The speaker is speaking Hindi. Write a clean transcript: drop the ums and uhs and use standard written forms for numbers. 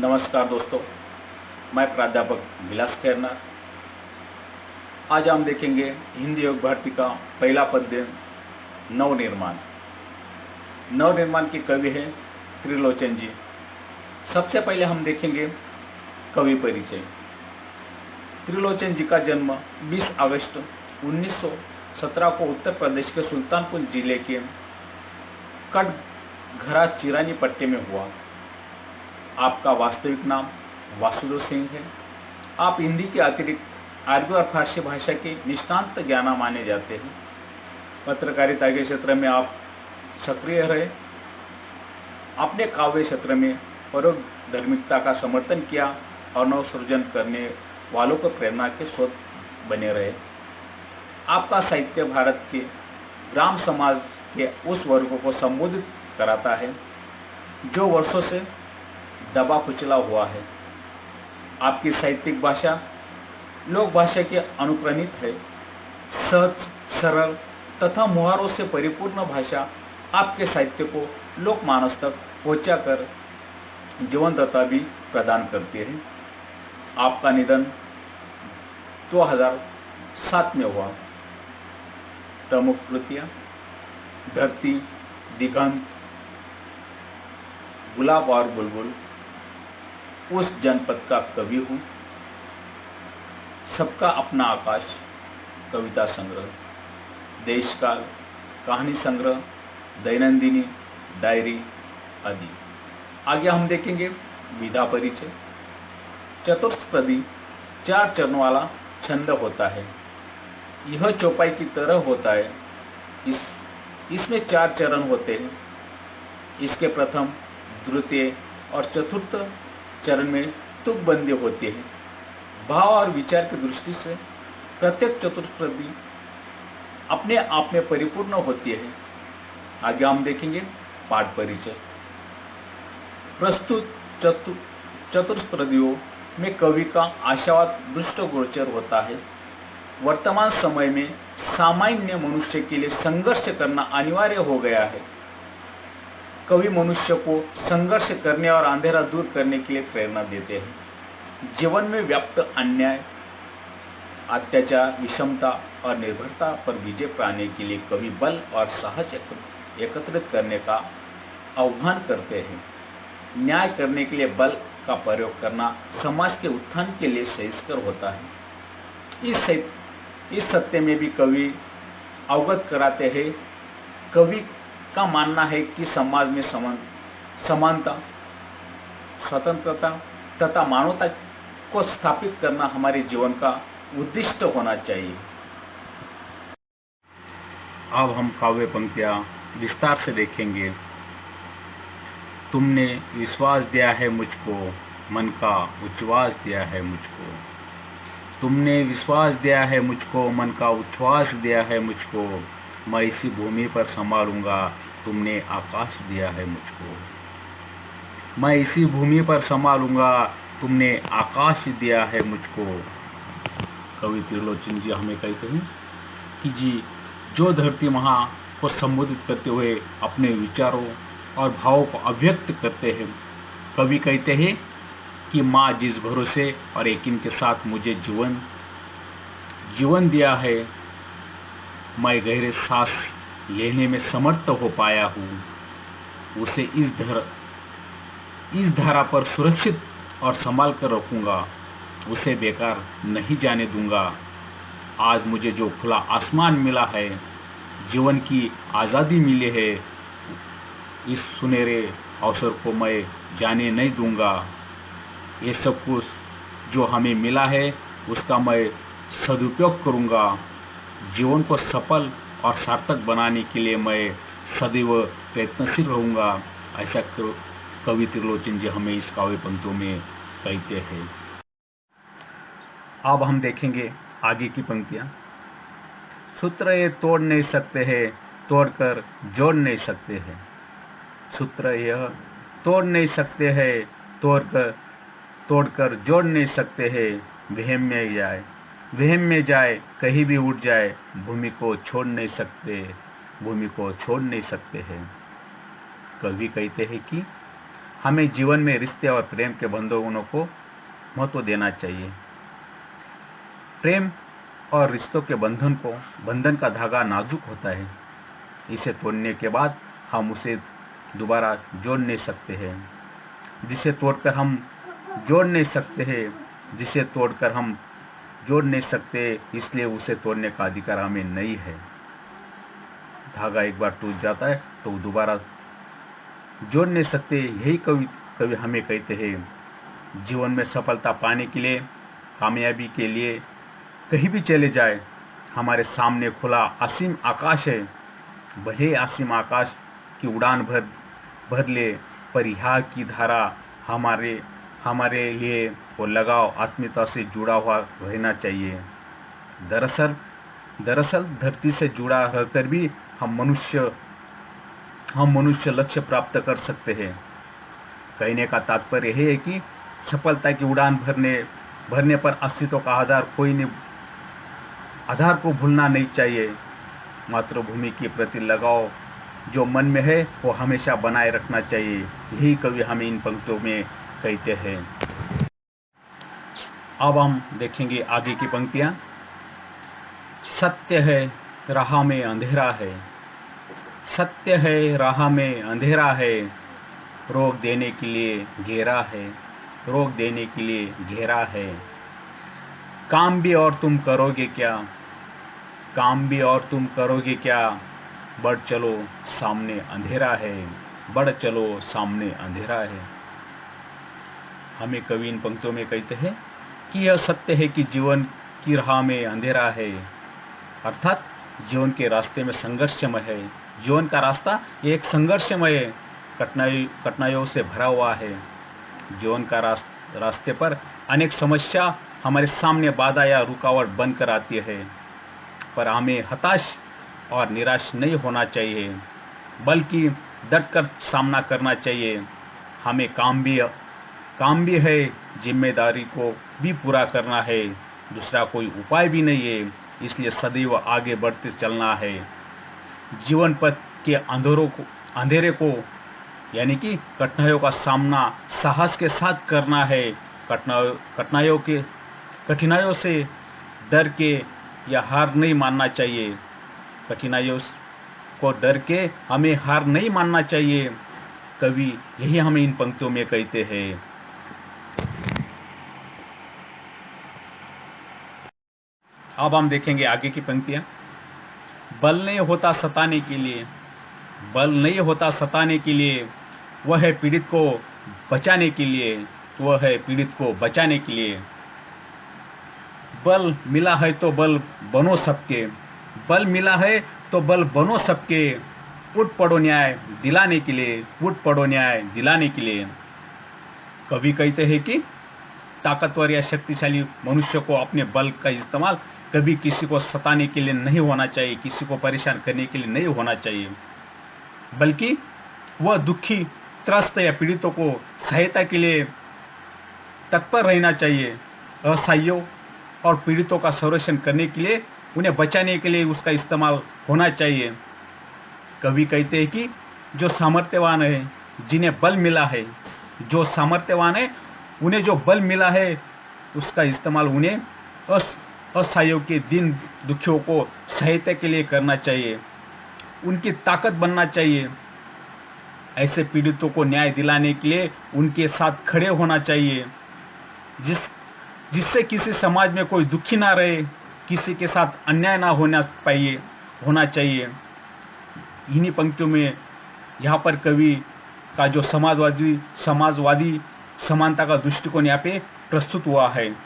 नमस्कार दोस्तों, मैं प्राध्यापक विलास खैरनार। आज हम देखेंगे हिंदी योग भारती का पहला पद्य नवनिर्माण। नवनिर्माण के कवि हैं त्रिलोचन जी। सबसे पहले हम देखेंगे कवि परिचय। त्रिलोचन जी का जन्म 20 अगस्त 1917 को उत्तर प्रदेश के सुल्तानपुर जिले के कटघरा चिरानी पट्टी में हुआ। आपका वास्तविक नाम वासुदेव सिंह है। आप हिंदी के अतिरिक्त अरबी और फारसी भाषा के निष्णात ज्ञाता माने जाते हैं। पत्रकारिता के क्षेत्र में आप सक्रिय रहे। अपने काव्य क्षेत्र में परोधर्मिकता का समर्थन किया और नवसृजन करने वालों को प्रेरणा के स्रोत बने रहे। आपका साहित्य भारत के ग्राम समाज के उस वर्ग को संबोधित कराता है जो वर्षों से दबा कुचला हुआ है। आपकी साहित्यिक भाषा लोक भाषा के अनुप्राणित है। सहज, सरल तथा मुहारों से परिपूर्ण भाषा आपके साहित्य को लोकमानस तक पहुंचाकर जीवंतता भी प्रदान करती है। आपका निधन 2007 में हुआ। प्रमुख कृतियां धरती, दिगंत, गुलाब और बुलबुल, उस जनपद का कवि हूँ, सबका अपना आकाश, कविता संग्रह, देशकाल, कहानी संग्रह, दैनंदिनी, डायरी आदि। आगे हम देखेंगे विधा परिचय। चतुष्पदी 4 चरणों वाला छंद होता है। यह चौपाई की तरह होता है। इसमें 4 चरण होते हैं। इसके प्रथम, द्वितीय और चतुर्थ चरण में तुकबंदी होती है। भाव और विचार की दृष्टि से प्रत्येक चतुष्पदी अपने आप में परिपूर्ण होती है। आगे हम देखेंगे पाठ परिचय। प्रस्तुत चतुष्पदियों में कवि का आशावाद दृष्टिगोचर होता है। वर्तमान समय में सामान्य मनुष्य के लिए संघर्ष करना अनिवार्य हो गया है। कवि मनुष्य को संघर्ष करने और अंधेरा दूर करने के लिए प्रेरणा देते हैं। जीवन में व्याप्त अन्याय, अत्याचार, विषमता और निर्भरता पर विजय पाने के लिए कवि बल और साहस एकत्रित करने का आह्वान करते हैं। न्याय करने के लिए बल का प्रयोग करना समाज के उत्थान के लिए श्रेयस्कर होता है। इस सत्य में भी कवि अवगत कराते हैं। कवि का मानना है कि समाज में समानता, स्वतंत्रता तथा मानवता को स्थापित करना हमारे जीवन का उद्दिष्ट होना चाहिए। अब हम काव्य पंक्तियां विस्तार से देखेंगे। तुमने विश्वास दिया है मुझको, मन का उच्छ्वास दिया है मुझको। तुमने विश्वास दिया है मुझको, मन का उच्छ्वास दिया है मुझको। मैं इसी भूमि पर संभालूंगा, तुमने आकाश दिया है मुझको। मैं इसी भूमि पर संभालूंगा, तुमने आकाश दिया है मुझको। कवि त्रिलोचन जी हमें कहते हैं कि जी जो धरती माँ को संबोधित करते हुए अपने विचारों और भावों को अभिव्यक्त करते हैं। कवि कहते हैं कि माँ जिस भरोसे और यकीन के साथ मुझे जीवन दिया है, मैं गहरे सांस लेने में समर्थ हो पाया हूँ, उसे इस धारा पर सुरक्षित और संभाल कर रखूंगा, उसे बेकार नहीं जाने दूंगा। आज मुझे जो खुला आसमान मिला है, जीवन की आज़ादी मिली है, इस सुनहरे अवसर को मैं जाने नहीं दूंगा। ये सब कुछ जो हमें मिला है उसका मैं सदुपयोग करूंगा। जीवन को सफल और सार्थक बनाने के लिए मैं सदैव प्रयत्नशील रहूंगा। ऐसा कवि त्रिलोचन जी हमें इस काव्य पंक्तियों में कहते हैं। अब हम देखेंगे आगे की पंक्तियां। सूत्र ये तोड़ नहीं सकते हैं, तोड़कर जोड़ नहीं सकते हैं। सूत्र यह तोड़ नहीं सकते हैं, तोड़कर जोड़ नहीं सकते हैं। वहम में जाए कहीं भी उड़ जाए, भूमि को छोड़ नहीं सकते हैं। कवि कहते हैं कि हमें जीवन में रिश्ते और प्रेम के बंधनों को महत्व देना चाहिए। प्रेम और रिश्तों के बंधन का धागा नाजुक होता है। इसे तोड़ने के बाद हम उसे दोबारा जोड़ नहीं सकते हैं। जिसे तोड़कर हम जोड़ नहीं सकते, इसलिए उसे तोड़ने का अधिकार हमें नहीं है। धागा एक बार टूट जाता है तो दोबारा जोड़ नहीं सकते। यही कवि हमें कहते हैं, जीवन में सफलता पाने के लिए, कामयाबी के लिए कहीं भी चले जाए, हमारे सामने खुला असीम आकाश है। भले असीम आकाश की उड़ान भर ले, पर यहाँ की धारा हमारे लिए वो लगाव आत्मीयता से जुड़ा हुआ रहना चाहिए। दरअसल धरती से जुड़ा रहकर भी हम मनुष्य लक्ष्य प्राप्त कर सकते हैं। कहने का तात्पर्य है कि सफलता की उड़ान भरने पर अस्तित्व का आधार को भूलना नहीं चाहिए। मातृभूमि के प्रति लगाव जो मन में है वो हमेशा बनाए रखना चाहिए। यही कवि हमें इन पंक्तियों में कहते हैं। अब हम देखेंगे आगे की पंक्तियां। सत्य है राह में अंधेरा है, सत्य है राह में अंधेरा है, रोक देने के लिए घेरा है, रोक देने के लिए घेरा है। काम भी और तुम करोगे क्या, काम भी और तुम करोगे क्या, बढ़ चलो सामने अंधेरा है, बढ़ चलो सामने अंधेरा है। हमें कवि इन पंक्तियों में कहते हैं कि यह सत्य है कि जीवन की राह में अंधेरा है, अर्थात जीवन के रास्ते में संघर्षमय है। जीवन का रास्ता एक संघर्षमय कठिनाइयों से भरा हुआ है। जीवन का रास्ते पर अनेक समस्या हमारे सामने बाधा या रुकावट बनकर आती है, पर हमें हताश और निराश नहीं होना चाहिए, बल्कि डटकर सामना करना चाहिए। हमें काम भी है, जिम्मेदारी को भी पूरा करना है, दूसरा कोई उपाय भी नहीं है, इसलिए सदैव आगे बढ़ते चलना है। जीवन पथ के अंधेरे को यानी कि कठिनाइयों का सामना साहस के साथ करना है। कठिनाइयों से डर के या हार नहीं मानना चाहिए। कठिनाइयों को डर के हमें हार नहीं मानना चाहिए। कवि यही हमें इन पंक्तियों में कहते हैं। अब हम देखेंगे आगे की पंक्तियां। बल नहीं होता सताने के लिए, बल नहीं होता सताने के लिए, वह है पीड़ित को बचाने के लिए, वह है पीड़ित को बचाने के लिए। बल मिला है तो बल बनो सबके, बल मिला है तो बल बनो सबके, उठ पड़ो न्याय दिलाने के लिए, उठ पड़ो न्याय दिलाने के लिए। कवि कहते हैं कि ताकतवर या शक्तिशाली मनुष्य को अपने बल का इस्तेमाल कभी किसी को सताने के लिए नहीं होना चाहिए, किसी को परेशान करने के लिए नहीं होना चाहिए, बल्कि वह दुखी, त्रस्त या पीड़ितों को सहायता के लिए तत्पर रहना चाहिए। असहायों और पीड़ितों का संरक्षण करने के लिए, उन्हें बचाने के लिए उसका इस्तेमाल होना चाहिए। कवि कहते हैं कि जो सामर्थ्यवान है, जिन्हें बल मिला है, जो सामर्थ्यवान है उन्हें जो बल मिला है, उसका इस्तेमाल उन्हें असहायों के दिन दुखियों को सहायता के लिए करना चाहिए, उनकी ताकत बनना चाहिए। ऐसे पीड़ितों को न्याय दिलाने के लिए उनके साथ खड़े होना चाहिए, जिससे किसी समाज में कोई दुखी ना रहे, किसी के साथ अन्याय ना होना चाहिए। इन्हीं पंक्तियों में यहाँ पर कवि का जो समाजवादी समानता का दृष्टिकोण यहाँ पे प्रस्तुत हुआ है।